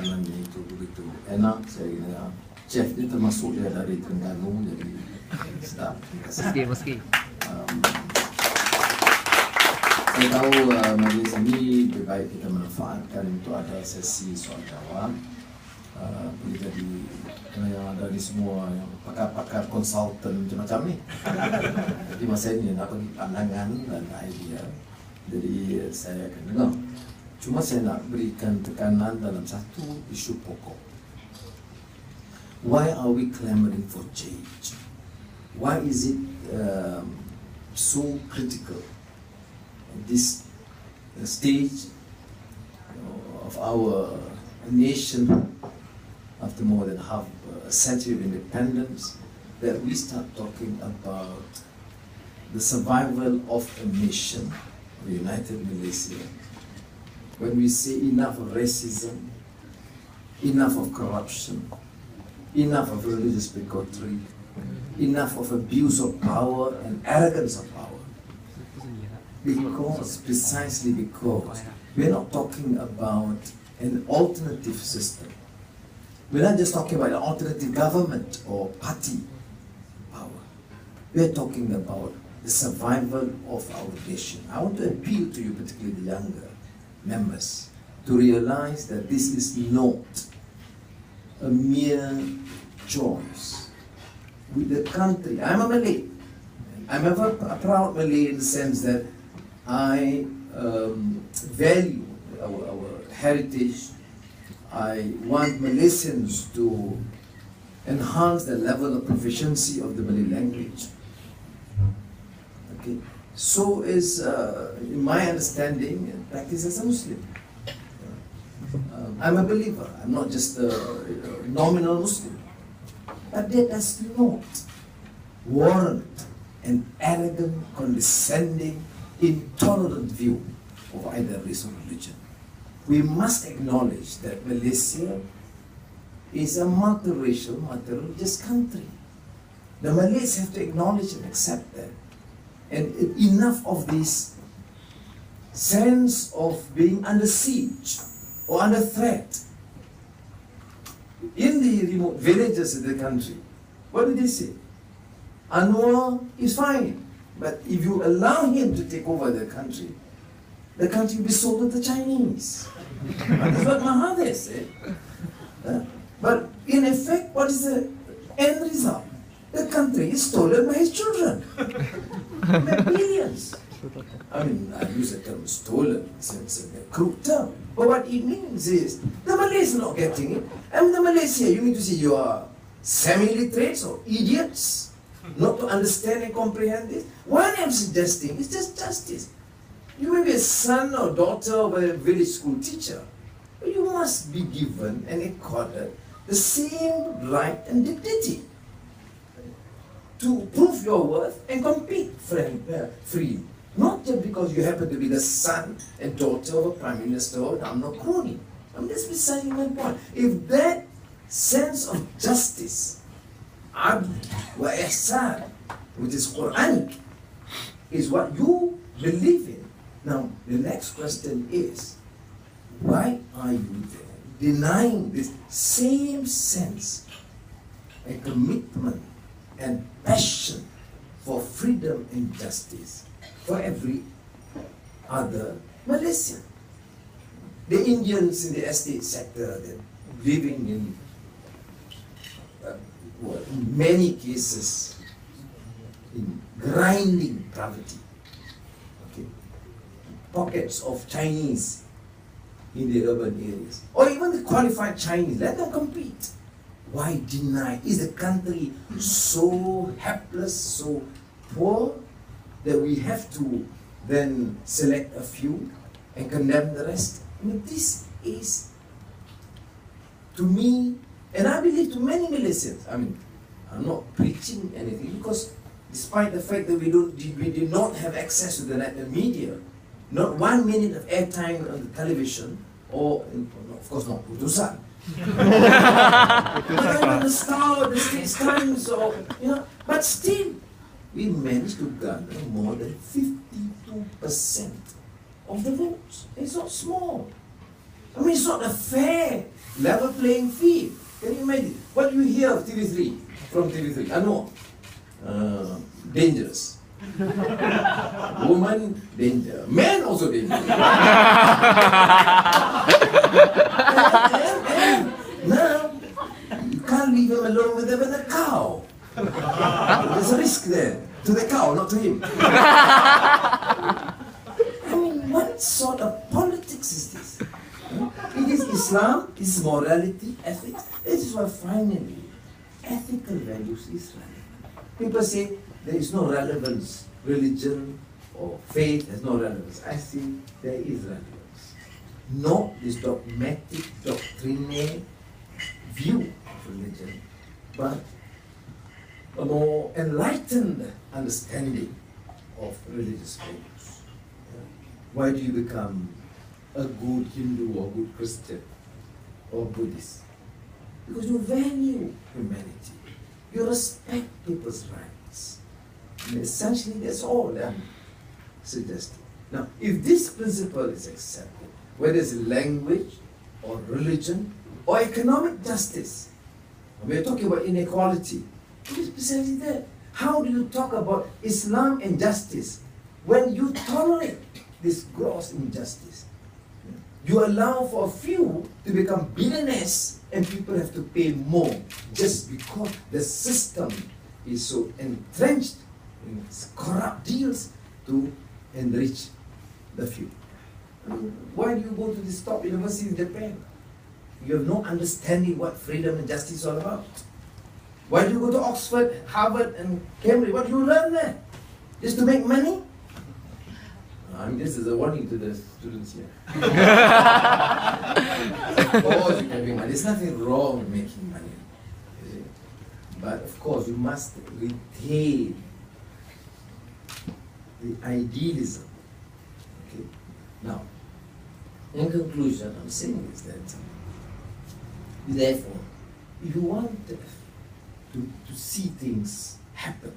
makanannya itu begitu enak. Saya kira chef dia termasuk dia dari Terengganu, jadi sedap. Meski. Saya tahu majlis ini lebih baik kita manfaatkan untuk ada sesi soal jawab. Boleh jadi yang ada di semua yang pakar-pakar konsultan macam-macam ni. Jadi masa ini nak bagi pandangan dan idea. Jadi saya akan dengar. Cuma saya nak berikan tekanan dalam satu isu pokok. Why are we clamoring for change? Why is it so critical at this stage of our nation after more than half a century of independence that we start talking about the survival of a nation, the United Malaysia, when we say enough of racism, enough of corruption, enough of religious bigotry, enough of abuse of power and arrogance of power. Precisely because we're not talking about an alternative system. We're not just talking about an alternative government or party power. We're talking about the survival of our nation. I want to appeal to you, particularly the younger members, to realize that this is not a mere choice. With the country, I'm a Malay. I'm a proud Malay in the sense that I value our heritage. I want Malaysians to enhance the level of proficiency of the Malay language. Okay, so is in my understanding and practice as a Muslim. I'm a believer. I'm not just a nominal Muslim. But that does not warrant an arrogant, condescending, intolerant view of either race or religion. We must acknowledge that Malaysia is a multiracial, multireligious country. The Malays have to acknowledge and accept that. And enough of this sense of being under siege or under threat. In the remote villages of the country, what did they say? Anwar is fine, but if you allow him to take over the country will be sold to the Chinese. That's what Mahathir said. But in effect, what is the end result? The country is stolen by his children. Billions. I mean, I use the term stolen, it's a crude term. But what it means is, the Malays are not getting it. And the Malaysia, you mean to say you are semi-literates or idiots? Not to understand and comprehend this? What I'm suggesting is just justice. You may be a son or daughter of a village school teacher, but you must be given and accorded the same right and dignity to prove your worth and compete freely. Not just because you happen to be the son and daughter of a prime minister or an UMNO crony. I'm just precisely my point. If that sense of justice, adl wa ihsan, which is Quranic, is what you believe in, now the next question is, why are you denying this same sense and commitment and passion for freedom and justice for every other Malaysian? The Indians in the estate sector, they're living in many cases in grinding poverty. Okay. Pockets of Chinese in the urban areas, or even the qualified Chinese, let them compete. Why deny? Is the country so helpless, so poor, that we have to then select a few and condemn the rest? I mean, this is, to me, and I believe to many Malaysians, I mean, I'm not preaching anything, because despite the fact that we did not have access to the net and media, not 1 minute of airtime on the television, or, of course not Putusan, the Star, the Straits Times, or, but still, we managed to garner more than 52% of the votes. It's not small. I mean, it's not a fair level playing field. Can you imagine? What do you hear of TV3, from TV3? Anwar, dangerous. Woman, danger. Man also danger. and now, you can't leave him alone with the cow. There's a risk there. To the cow, not to him. I mean, what sort of politics is this? It is Islam, it is morality, ethics. This is why finally, ethical values is relevant. People say there is no relevance. Religion or faith has no relevance. I see there is relevance. Not this dogmatic, doctrinaire view of religion, but a more enlightened understanding of religious values. Why do you become a good Hindu or good Christian or Buddhist? Because you value humanity. You respect people's rights. And essentially, that's all I'm suggesting. Now, if this principle is accepted, whether it's language or religion or economic justice, we are talking about inequality. It is precisely that. How do you talk about Islam and justice when you tolerate this gross injustice? You allow for a few to become billionaires and people have to pay more just because the system is so entrenched in corrupt deals to enrich the few. I mean, why do you go to this top university in Japan? You have no understanding what freedom and justice is all about. Why do you go to Oxford, Harvard, and Cambridge? What do you learn there? Just to make money? I mean, this is a warning to the students here. Of course, you can make money. There's nothing wrong with making money. But of course, you must retain the idealism. Okay. Now, in conclusion, I'm saying is that, therefore, if you want to see things happen,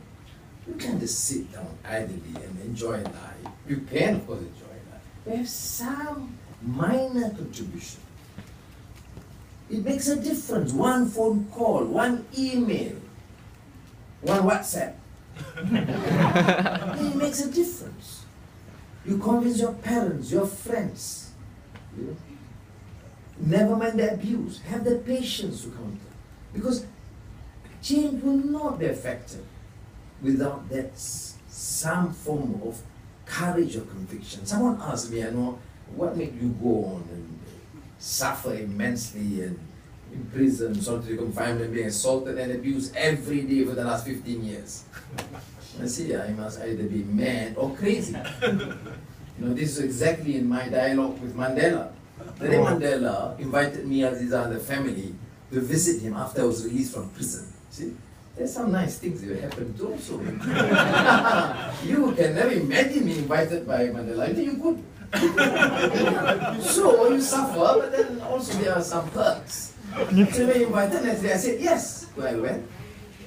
you can't just sit down idly and enjoy life. You can, of course, enjoy life. But have some minor contribution. It makes a difference. One phone call, one email, one WhatsApp. It makes a difference. You convince your parents, your friends. You know? Never mind the abuse. Have the patience to counter. Because change will not be effective without that some form of courage or conviction. Someone asked me, I know, what made you go on and suffer immensely and in prison, solitary confinement, being assaulted and abused every day for the last 15 years? I say, I must either be mad or crazy. You know, this is exactly in my dialogue with Mandela. The day Mandela invited me and his other family to visit him after I was released from prison. See? There's some nice things that happen too also. You can never imagine me invited by Mandela. I think you could. So you suffer, but then also there are some perks. So when you invited, I said yes. So I went.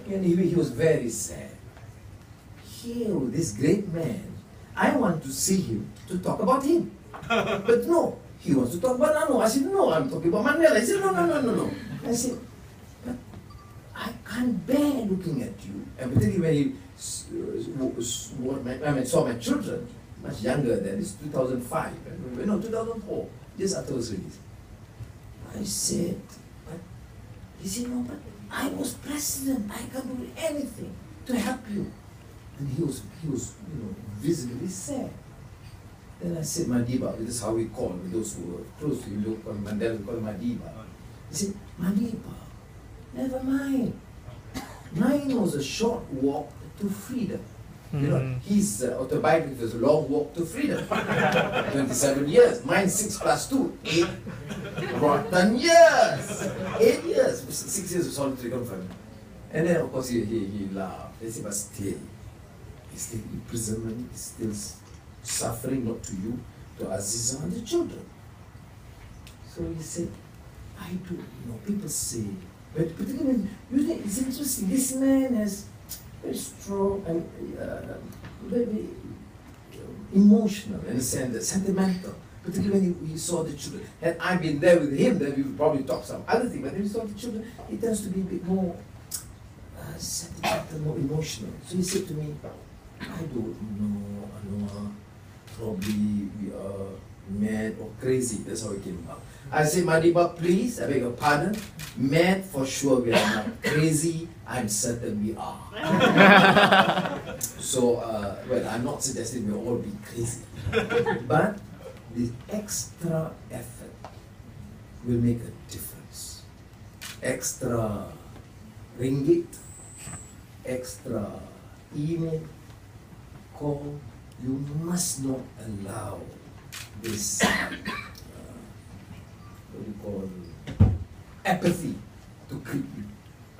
And he was very sad. Here, this great man, I want to see him to talk about him. But no, he wants to talk about Anwar. I said, no, I'm talking about Mandela. I said, no. I said, but I can't bear looking at you. And particularly when he saw my children, much younger than this, 2005, no, 2004, just after I was released. I said, but he said, no, but I was president. I can't do anything to help you. And he was, visibly sad. Then I said, Madiba, this is how we call those who were close to him, we call Mandela, we call him Madiba. He said, Madiba, never mind. Mine was a short walk to freedom. You know, his autobiography was a long walk to freedom. 27 years. Mine 6 plus 2, 8 rotten years. 8 years. 6 years of solitary confinement. And then of course he laughed. He said, but still, he's still imprisonment, he's still suffering, not to you, to Aziza and the children. So he said, I do, people say, but again, it's interesting, this man has very strong and very emotional in a sense, sentimental. particularly when he saw the children. Had I been there with him, then we would probably talk some other thing. But when he saw the children, he tends to be a bit more sentimental, more emotional. So he said to me, I don't know, Anwar, probably we are mad or crazy. That's how it came about. I said, Madiba, please, I beg your pardon. Mad for sure we are not. Crazy, I'm certain we are. So, well, I'm not suggesting we'll all be crazy. But the extra effort will make a difference. Extra ringgit, extra email, call. You must not allow this what do you call apathy to creep you.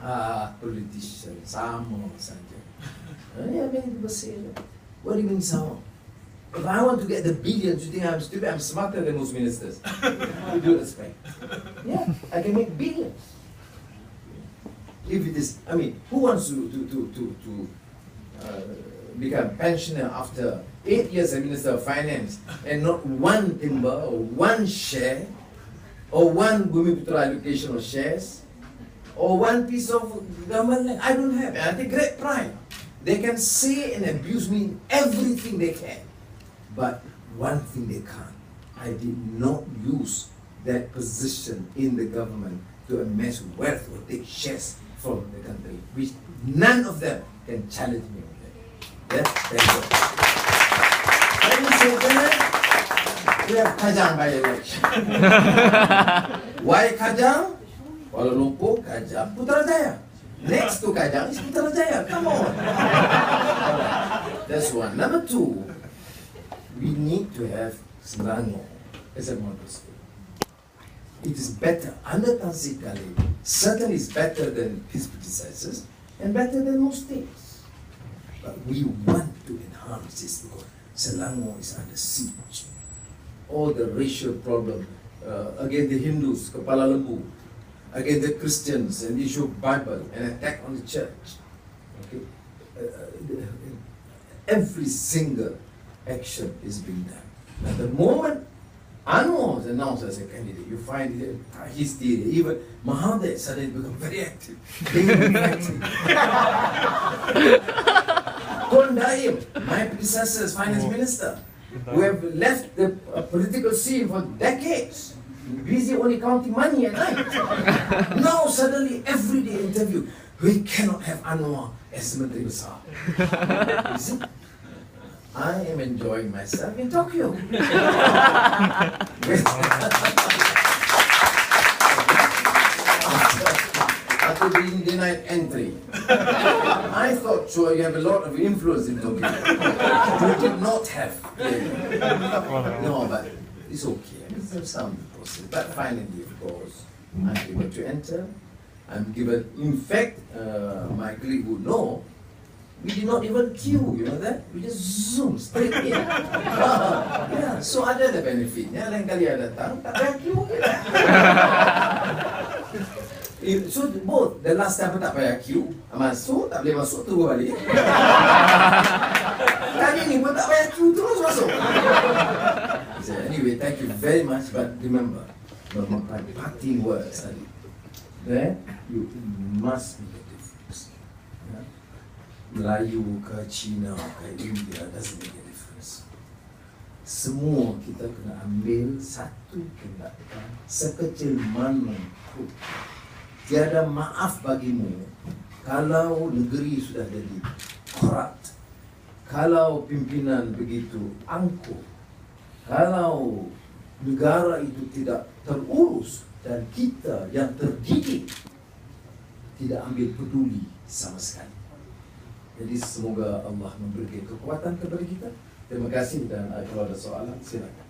Politicians, sama saja. Many people say, what do you mean sama? If I want to get the billions, you think I'm stupid? I'm smarter than most ministers. With due respect. Yeah, I can make billions. If it is, I mean, who wants to become pensioner after 8 years as Minister of Finance and not one timber or one share or one Bumiputra allocation of shares or one piece of government land? I don't have it. I take great pride. They can say and abuse me in everything they can. But one thing they can't. I did not use that position in the government to amass wealth or take shares from the country, which none of them can challenge me on that. Yes, that's it. Having said that, we have Kajang by election. Why Kajang? Kuala Lumpur, Kajang, Putrajaya. Next to Kajang is Putrajaya. Come on. That's one. Number two, we need to have Selangor as a model school. It is better under Tan Sri Khalid. Certainly is better than his predecessors and better than most states. But we want to enhance this because Selangor is under siege. All the racial problem against the Hindus, Kepala Lembu, against the Christians, and the issue of Bible, and attack on the church. Okay? Every single action is being done. At the moment Anwar was announced as a candidate, you find hysteria. Even Mahathir suddenly become very active. Tun Daim, my predecessor as finance minister, who have left the political scene for decades, busy only counting money at night. Now suddenly everyday interview, we cannot have Anwar as Menteri Besar. You see? I am enjoying myself in Tokyo. After being denied entry, I thought, sure, you have a lot of influence in Tokyo. You did not have. No, but it's okay. It's some process. But finally, of course, I'm able to enter. I'm given, in fact, my colleague would know, we did not even queue, you know that? We just zoom straight in. Yeah, so ada benefitnya. Lain kali ada datang, tak payah queue. So both, the last time tak payah queue, masuk, tak boleh masuk, tunggu balik. Kali ni pun tak payah queue, terus masuk. So anyway, thank you very much, but remember, my parting words tadi, that you must be a difference. Yeah? Melayu ke Cina ke India doesn't make a difference. Semua kita kena ambil satu tindakan sekecil mana pun. Tiada maaf bagimu kalau negeri sudah jadi corrupt, kalau pimpinan begitu angkuh, kalau negara itu tidak terurus dan kita yang terdidik tidak ambil peduli sama sekali. Jadi semoga Allah memberi kekuatan kepada kita. Terima kasih dan kalau ada soalan silakan.